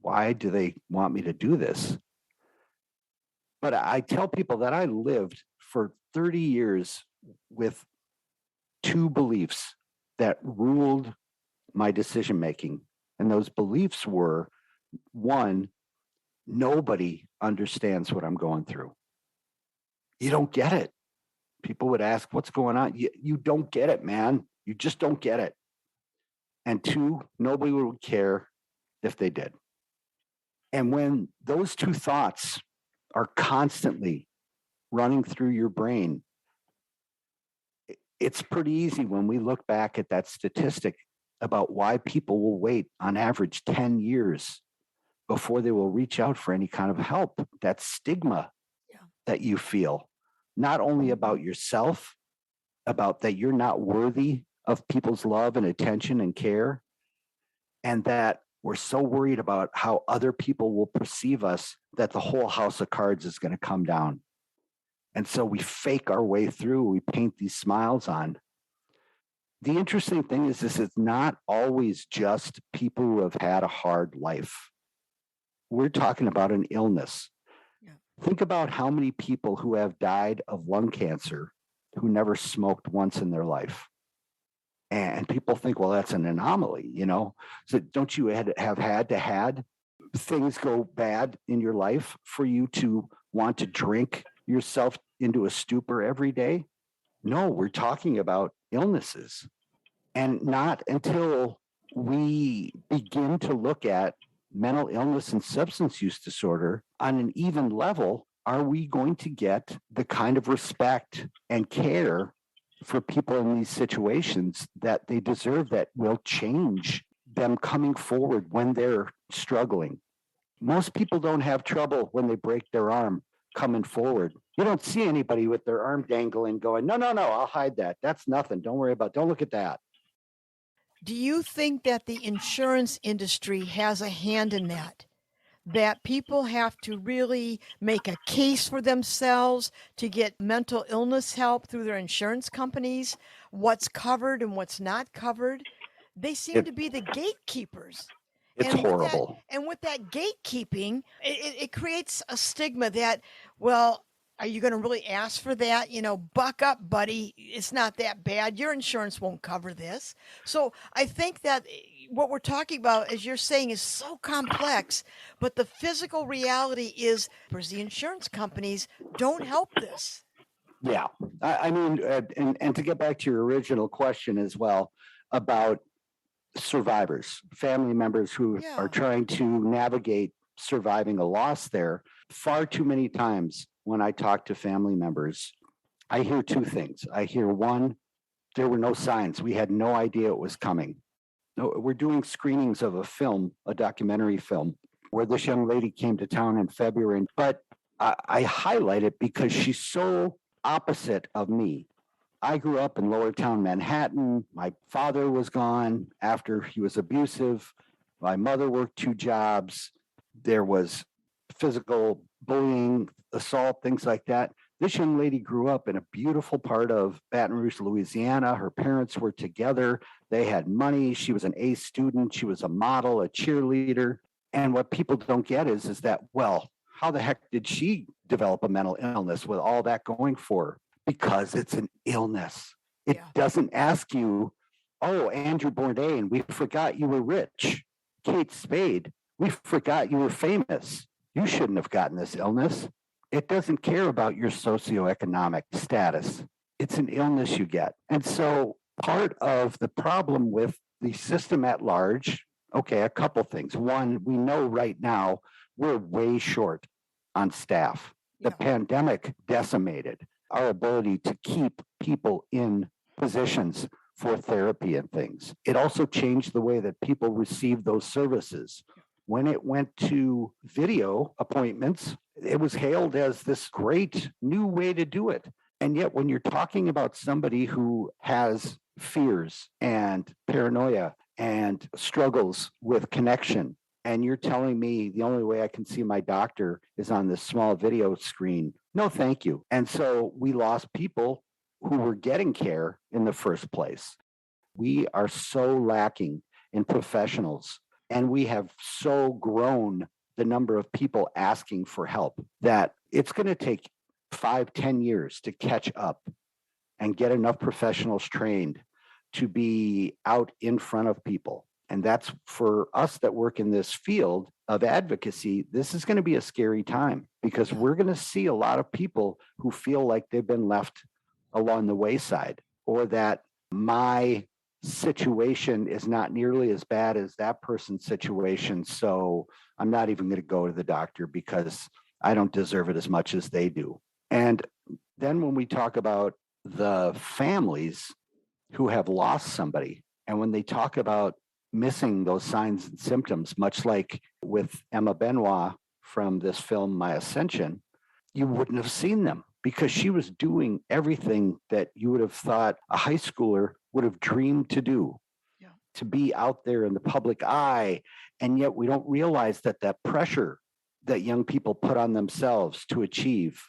do they want me to do this? But I tell people that I lived for 30 years with two beliefs that ruled my decision making. And those beliefs were, one, nobody understands what I'm going through. You don't get it. People would ask, what's going on? You don't get it, man. You just don't get it. And two, nobody would care if they did. And when those two thoughts are constantly running through your brain, it's pretty easy when we look back at that statistic about why people will wait on average 10 years before they will reach out for any kind of help. That stigma that you feel, not only about yourself, about that you're not worthy of people's love and attention and care, and that we're so worried about how other people will perceive us that the whole house of cards is going to come down. And so we fake our way through, we paint these smiles on. The interesting thing is this is not always just people who have had a hard life. We're talking about an illness. Yeah. Think about how many people who have died of lung cancer who never smoked once in their life. And people think, well, that's an anomaly, you know? So don't you have had things go bad in your life for you to want to drink yourself into a stupor every day? No, we're talking about illnesses. And not until we begin to look at mental illness and substance use disorder on an even level are we going to get the kind of respect and care for people in these situations that they deserve, that will change them coming forward when they're struggling. Most people don't have trouble when they break their arm coming forward. You don't see anybody with their arm dangling going, no, I'll hide that. That's nothing. Don't worry about it. Don't look at that. Do you think that the insurance industry has a hand in that? That people have to really make a case for themselves to get mental illness help through their insurance companies, what's covered and what's not covered? They seem to be the gatekeepers. It's horrible. With that gatekeeping, it creates a stigma that, well, are you going to really ask for that? You know, buck up, buddy. It's not that bad. Your insurance won't cover this. So I think that what we're talking about, as you're saying, is so complex, but the physical reality is the insurance companies don't help this. Yeah. I mean, and to get back to your original question as well about survivors, family members who are trying to navigate surviving a loss there, far too many times when I talk to family members, I hear two things. I hear one, there were no signs. We had no idea it was coming. No, we're doing screenings of a film, a documentary film, where this young lady came to town in February. But I highlight it because she's so opposite of me. I grew up in Lower Town, Manhattan. My father was gone after he was abusive. My mother worked 2 jobs. There was physical bullying, assault, things like that. This young lady grew up in a beautiful part of Baton Rouge, Louisiana. Her parents were together. They had money. She was an A student. She was a model, a cheerleader. And what people don't get is that, well, how the heck did she develop a mental illness with all that going for her? Because it's an illness. It Yeah. doesn't ask you, oh, Andrew Bourdain, we forgot you were rich. Kate Spade, we forgot you were famous. You shouldn't have gotten this illness. It doesn't care about your socioeconomic status. It's an illness you get. And so part of the problem with the system at large, okay, a couple things. One, we know right now we're way short on staff. The Yeah. pandemic decimated our ability to keep people in positions for therapy and things. It also changed the way that people receive those services. When it went to video appointments, it was hailed as this great new way to do it. And yet, when you're talking about somebody who has fears and paranoia and struggles with connection, and you're telling me the only way I can see my doctor is on this small video screen, no, thank you. And so we lost people who were getting care in the first place. We are so lacking in professionals, and we have so grown the number of people asking for help that it's going to take 5-10 years to catch up and get enough professionals trained to be out in front of people. And that's for us that work in this field of advocacy. This is going to be a scary time because we're going to see a lot of people who feel like they've been left along the wayside, or that my situation is not nearly as bad as that person's situation. So I'm not even going to go to the doctor because I don't deserve it as much as they do. And then when we talk about the families who have lost somebody, and when they talk about missing those signs and symptoms, much like with Emma Benoit from this film, My Ascension, you wouldn't have seen them because she was doing everything that you would have thought a high schooler would have dreamed to do, to be out there in the public eye. And yet we don't realize that that pressure that young people put on themselves to achieve,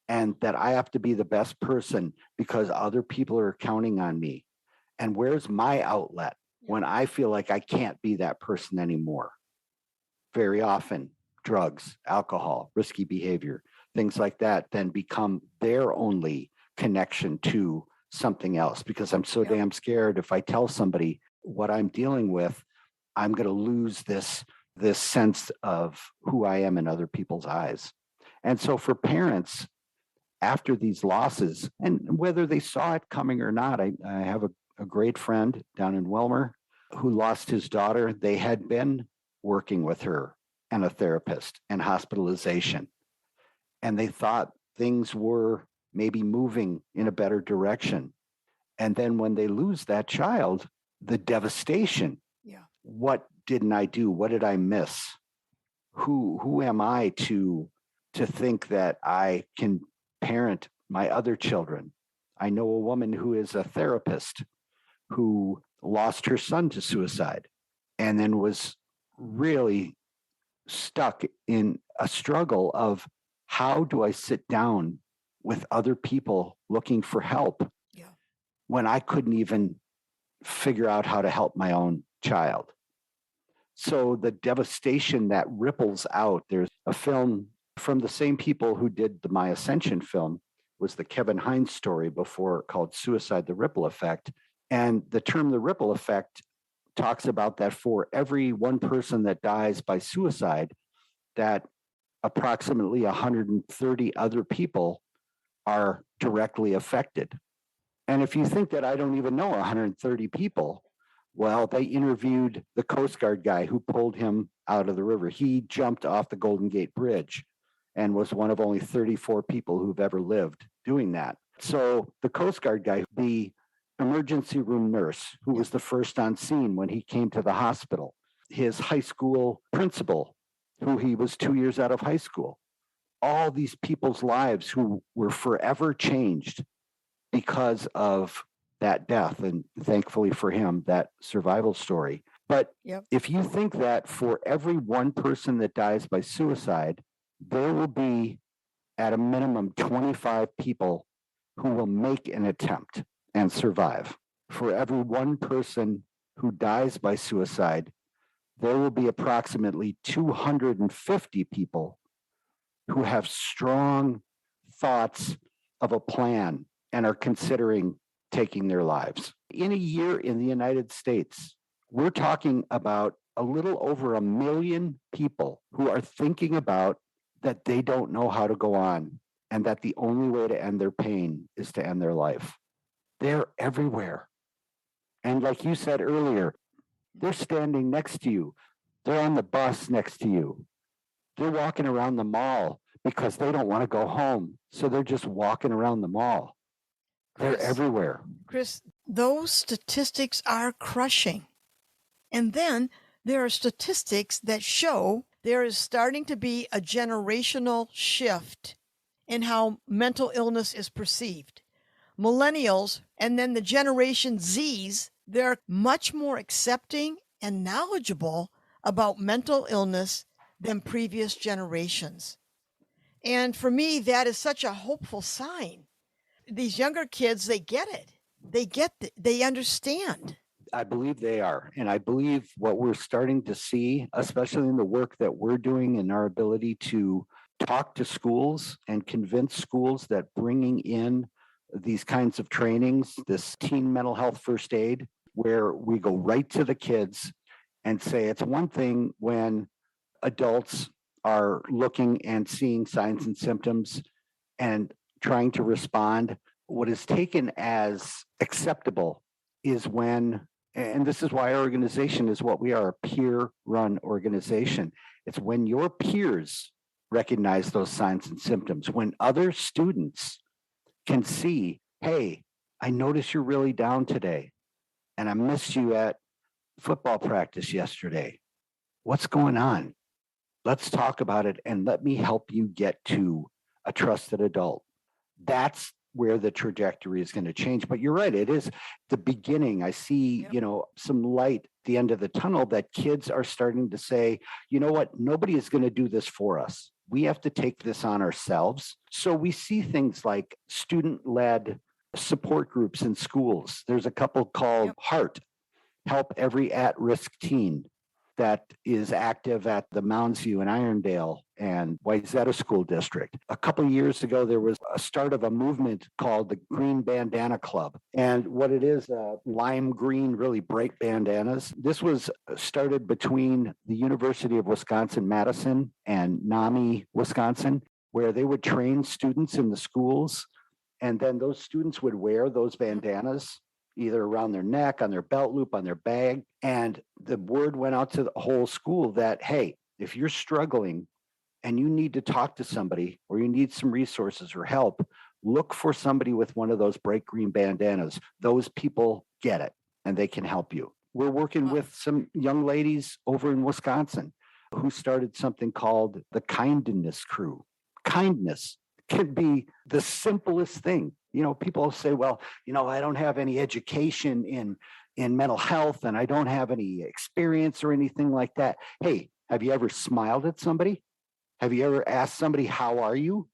and that I have to be the best person because other people are counting on me. And where's my outlet when I feel like I can't be that person anymore? Very often, drugs, alcohol, risky behavior, things like that then become their only connection to something else, because I'm so damn scared if I tell somebody what I'm dealing with, I'm going to lose this sense of who I am in other people's eyes. And so for parents, after these losses, and whether they saw it coming or not, I have a great friend down in Wilmer who lost his daughter. They had been working with her and a therapist and hospitalization, and they thought things were maybe moving in a better direction. And then when they lose that child, the devastation. What didn't I do? What did I miss? Who am I to think that I can parent my other children? I know a woman who is a therapist who lost her son to suicide and then was really stuck in a struggle of, how do I sit down with other people looking for help when I couldn't even figure out how to help my own child? So the devastation that ripples out. There's a film from the same people who did the My Ascension film, was the Kevin Hines story before, called Suicide: The Ripple Effect. And the term the ripple effect talks about that for every one person that dies by suicide, that approximately 130 other people are directly affected. And if you think that I don't even know 130 people, well, they interviewed the Coast Guard guy who pulled him out of the river. He jumped off the Golden Gate Bridge and was one of only 34 people who've ever lived doing that. So the Coast Guard guy, the emergency room nurse who was the first on scene when he came to the hospital, his high school principal, who he was 2 years out of high school, all these people's lives who were forever changed because of that death, and thankfully for him, that survival story. But if you think that for every one person that dies by suicide, there will be at a minimum 25 people who will make an attempt and survive. For every one person who dies by suicide, there will be approximately 250 people who have strong thoughts of a plan and are considering taking their lives. In a year in the United States, we're talking about a little over 1 million people who are thinking about that they don't know how to go on and that the only way to end their pain is to end their life. They're everywhere. And like you said earlier, they're standing next to you. They're on the bus next to you. They're walking around the mall because they don't want to go home. So they're just walking around the mall. They're everywhere. Chris, those statistics are crushing. And then there are statistics that show there is starting to be a generational shift in how mental illness is perceived. Millennials and then the Generation Zs, they're much more accepting and knowledgeable about mental illness than previous generations. And for me, that is such a hopeful sign. These younger kids, they get it. They understand. I believe they are. And I believe what we're starting to see, especially in the work that we're doing and our ability to talk to schools and convince schools that bringing in these kinds of trainings, this teen mental health first aid, where we go right to the kids and say it's one thing when adults are looking and seeing signs and symptoms and trying to respond. What is taken as acceptable is when, and this is why our organization is what we are, a peer run organization. It's when your peers recognize those signs and symptoms, when other students can see, hey, I notice you're really down today, and I missed you at football practice yesterday. What's going on? Let's talk about it and let me help you get to a trusted adult. That's where the trajectory is going to change. But you're right, it is the beginning. I see, some light at the end of the tunnel that kids are starting to say, you know what, nobody is going to do this for us. We have to take this on ourselves. So we see things like student-led support groups in schools. There's a couple called HEART, Help Every At-Risk Teen, that is active at the Mounds View and Irondale and Wayzata School District. A couple of years ago, there was a start of a movement called the Green Bandana Club. And what it is, lime green, really bright bandanas. This was started between the University of Wisconsin-Madison and NAMI, Wisconsin, where they would train students in the schools. And then those students would wear those bandanas either around their neck, on their belt loop, on their bag. And the word went out to the whole school that, hey, if you're struggling and you need to talk to somebody or you need some resources or help, look for somebody with one of those bright green bandanas. Those people get it and they can help you. We're working with some young ladies over in Wisconsin who started something called the Kindness Crew. Kindness can be the simplest thing. People say, well, I don't have any education in mental health and I don't have any experience or anything like that. Hey, have you ever smiled at somebody? Have you ever asked somebody, how are you?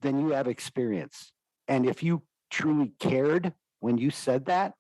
Then you have experience. And if you truly cared when you said that,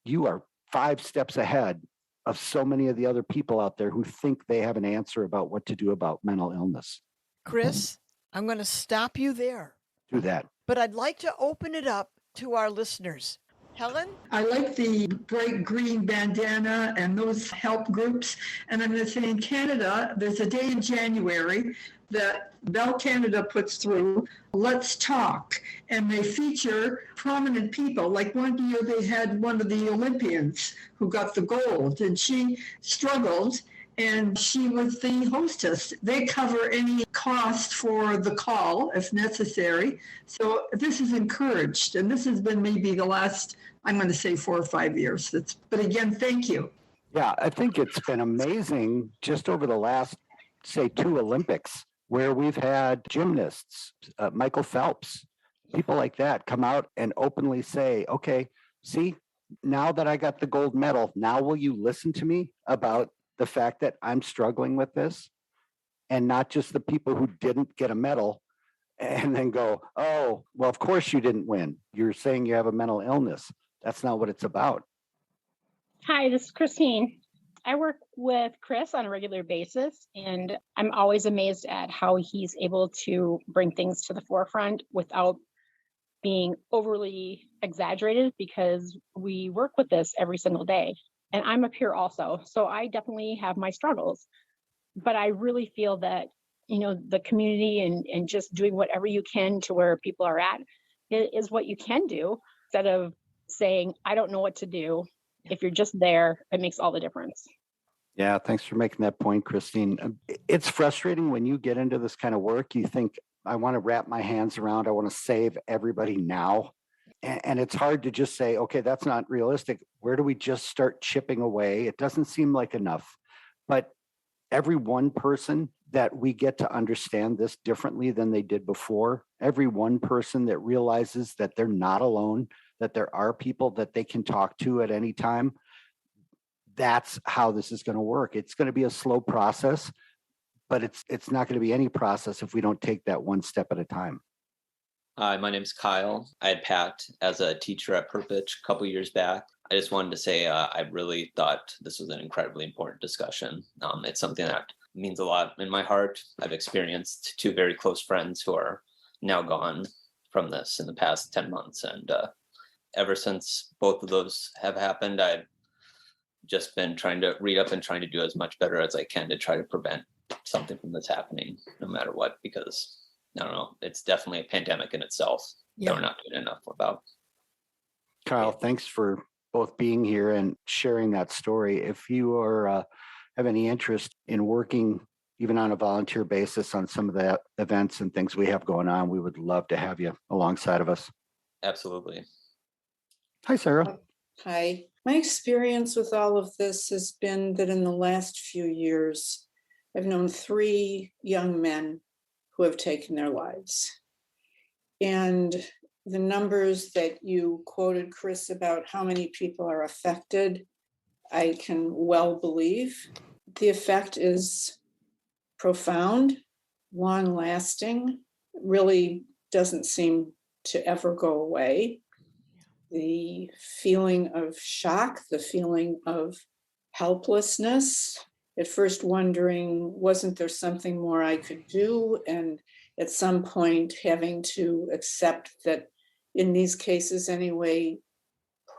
you are 5 steps ahead of so many of the other people out there who think they have an answer about what to do about mental illness. Chris, I'm going to stop you there. Do that. But I'd like to open it up to our listeners. Helen? I like the bright green bandana and those help groups. And I'm going to say in Canada, there's a day in January that Bell Canada puts through, Let's Talk. And they feature prominent people. Like one year they had one of the Olympians who got the gold, and she struggled. And she was the hostess. They cover any cost for the call if necessary. So this is encouraged. And this has been maybe the last, I'm going to say 4 or 5 years. But again, thank you. Yeah, I think it's been amazing just over the last, say, 2 Olympics, where we've had gymnasts, Michael Phelps, people like that come out and openly say, okay, see, now that I got the gold medal, now will you listen to me about the fact that I'm struggling with this, and not just the people who didn't get a medal and then go, oh, well, of course you didn't win. You're saying you have a mental illness. That's not what it's about. Hi, this is Christine. I work with Chris on a regular basis, and I'm always amazed at how he's able to bring things to the forefront without being overly exaggerated because we work with this every single day. And I'm a peer also. So I definitely have my struggles. But I really feel that, the community and just doing whatever you can to where people are at is what you can do instead of saying, I don't know what to do. If you're just there, it makes all the difference. Yeah, thanks for making that point, Christine. It's frustrating when you get into this kind of work. You think, I want to wrap my hands around, I want to save everybody now. And it's hard to just say, okay, that's not realistic. Where do we just start chipping away? It doesn't seem like enough. But every one person that we get to understand this differently than they did before, every one person that realizes that they're not alone, that there are people that they can talk to at any time, that's how this is going to work. It's going to be a slow process, but it's not going to be any process if we don't take that one step at a time. Hi, my name's Kyle. I had Pat as a teacher at Perpich a couple years back. I just wanted to say I really thought this was an incredibly important discussion. It's something that means a lot in my heart. I've experienced two very close friends who are now gone from this in the past 10 months. And ever since both of those have happened, I've just been trying to read up and trying to do as much better as I can to try to prevent something from this happening, no matter what, because I don't know, it's definitely a pandemic in itself that we're not doing enough about. Kyle, thanks for both being here and sharing that story. If you are have any interest in working even on a volunteer basis on some of the events and things we have going on, we would love to have you alongside of us. Absolutely. Hi, Sarah. Hi. My experience with all of this has been that in the last few years, I've known 3 young men who have taken their lives. And the numbers that you quoted, Chris, about how many people are affected, I can well believe. The effect is profound, long-lasting, really doesn't seem to ever go away. The feeling of shock, the feeling of helplessness, at first wondering, wasn't there something more I could do? And at some point having to accept that in these cases anyway,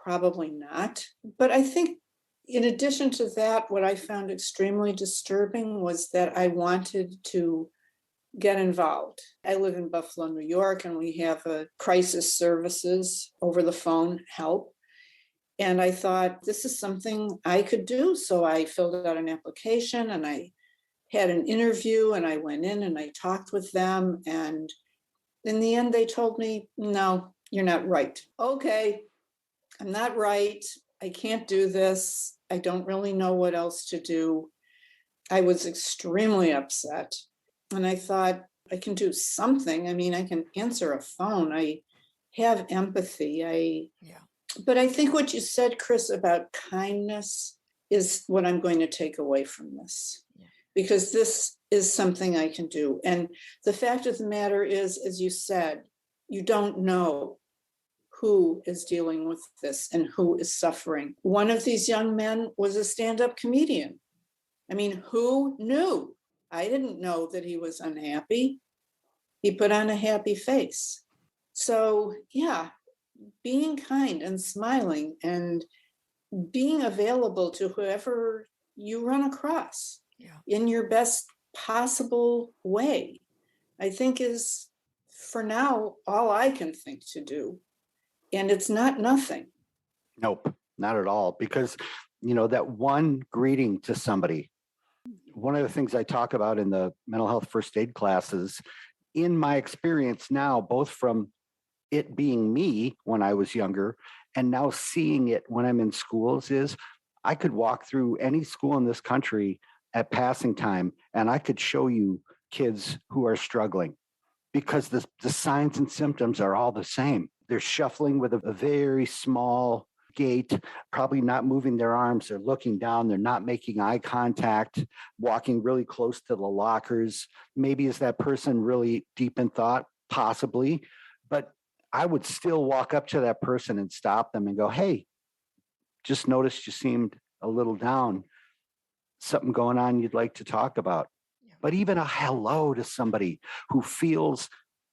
probably not. But I think in addition to that, what I found extremely disturbing was that I wanted to get involved. I live in Buffalo, New York, and we have a crisis services over the phone help. And I thought this is something I could do. So I filled out an application and I had an interview and I went in and I talked with them. And in the end, they told me, no, you're not right. Okay, I'm not right. I can't do this. I don't really know what else to do. I was extremely upset. And I thought, I can do something. I mean, I can answer a phone. I have empathy. But I think what you said, Chris, about kindness is what I'm going to take away from this. Because this is something I can do. And the fact of the matter is, as you said, you don't know who is dealing with this and who is suffering. One of these young men was a stand-up comedian. I mean, who knew? I didn't know that he was unhappy. He put on a happy face. So, yeah, being kind and smiling and being available to whoever you run across in your best possible way, I think is, for now, all I can think to do. And it's not nothing. Nope, not at all. Because, that one greeting to somebody, one of the things I talk about in the mental health first aid classes, in my experience now, both from it being me when I was younger and now seeing it when I'm in schools, is I could walk through any school in this country at passing time and I could show you kids who are struggling because the signs and symptoms are all the same. They're shuffling with a very small gait, probably not moving their arms. They're looking down. They're not making eye contact, walking really close to the lockers. Maybe is that person really deep in thought? Possibly. But I would still walk up to that person and stop them and go, hey, just noticed you seemed a little down. Something going on you'd like to talk about. But even a hello to somebody who feels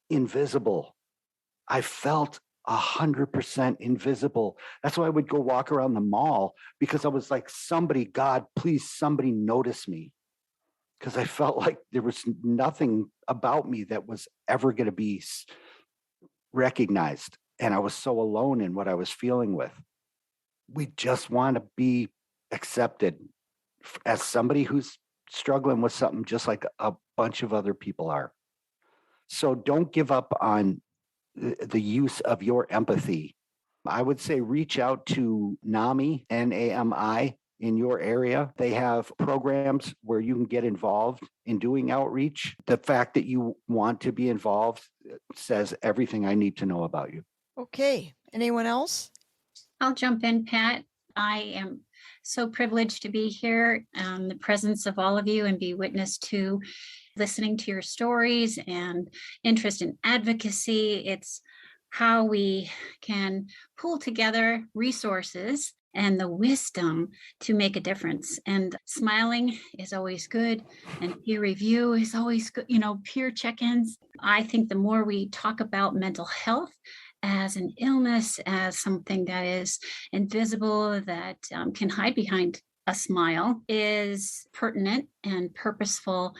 invisible I felt 100% invisible. That's why I would go walk around the mall, because I was like, God, please, somebody notice me. Because I felt like there was nothing about me that was ever going to be recognized. And I was so alone in what I was feeling with. We just want to be accepted as somebody who's struggling with something just like a bunch of other people are. So don't give up on the use of your empathy. I would say reach out to NAMI, NAMI, in your area. They have programs where you can get involved in doing outreach. The fact that you want to be involved says everything I need to know about you. Okay. Anyone else? I'll jump in, Pat. I am so privileged to be here in the presence of all of you and be witness to listening to your stories and interest in advocacy. It's how we can pull together resources and the wisdom to make a difference. And smiling is always good, and peer review is always good, peer check-ins. I think the more we talk about mental health as an illness, as something that is invisible, that can hide behind a smile, is pertinent and purposeful.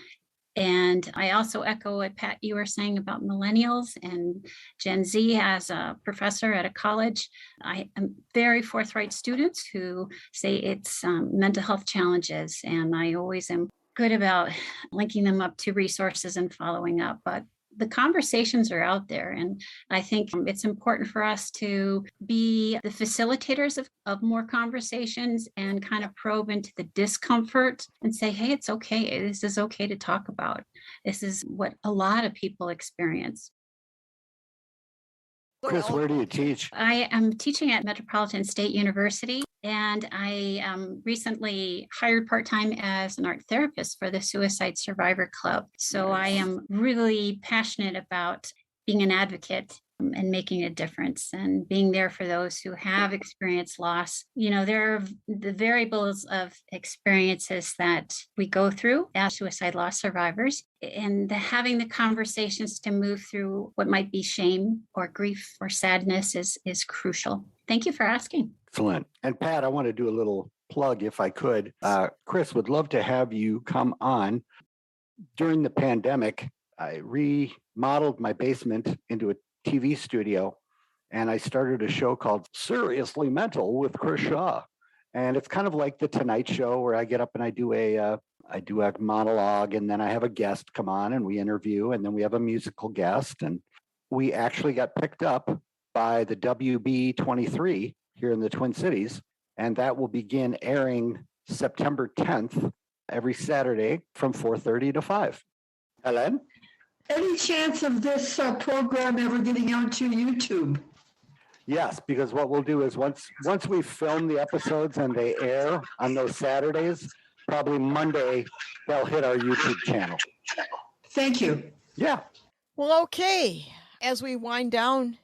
And I also echo what Pat, you were saying about millennials and Gen Z. As a professor at a college, I am very forthright students who say it's mental health challenges. And I always am good about linking them up to resources and following up. But the conversations are out there. And I think it's important for us to be the facilitators of more conversations and kind of probe into the discomfort and say, hey, it's okay. This is okay to talk about. This is what a lot of people experience. Chris, where do you teach? I am teaching at Metropolitan State University, and I recently hired part-time as an art therapist for the Suicide Survivor Club. So I am really passionate about being an advocate and making a difference and being there for those who have experienced loss. There are the variables of experiences that we go through as suicide loss survivors, and having the conversations to move through what might be shame or grief or sadness is crucial. Thank you for asking. Excellent. And Pat, I want to do a little plug if I could. Chris, would love to have you come on. During the pandemic, I remodeled my basement into a TV studio, and I started a show called Seriously Mental with Chris Shaw. And it's kind of like the Tonight Show, where I get up and I do a monologue, and then I have a guest come on and we interview, and then we have a musical guest. And we actually got picked up by the WB23 here in the Twin Cities, and that will begin airing September 10th every Saturday from 4:30 to 5. Helen? Any chance of this program ever getting onto YouTube? Yes, because what we'll do is once we film the episodes and they air on those Saturdays, probably Monday, they'll hit our YouTube channel. Thank you. Yeah. Well, okay. As we wind down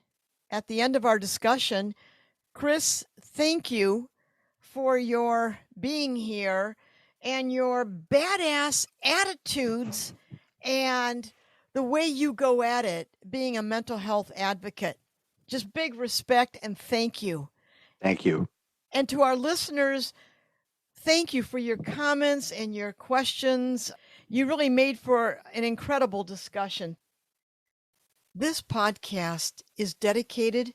at the end of our discussion, Chris, thank you for your being here and your badass attitudes and the way you go at it, being a mental health advocate. Just big respect and thank you. Thank you. And to our listeners, thank you for your comments and your questions. You really made for an incredible discussion. This podcast is dedicated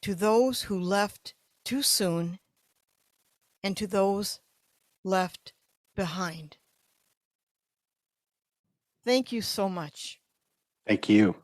to those who left too soon and to those left behind. Thank you so much. Thank you.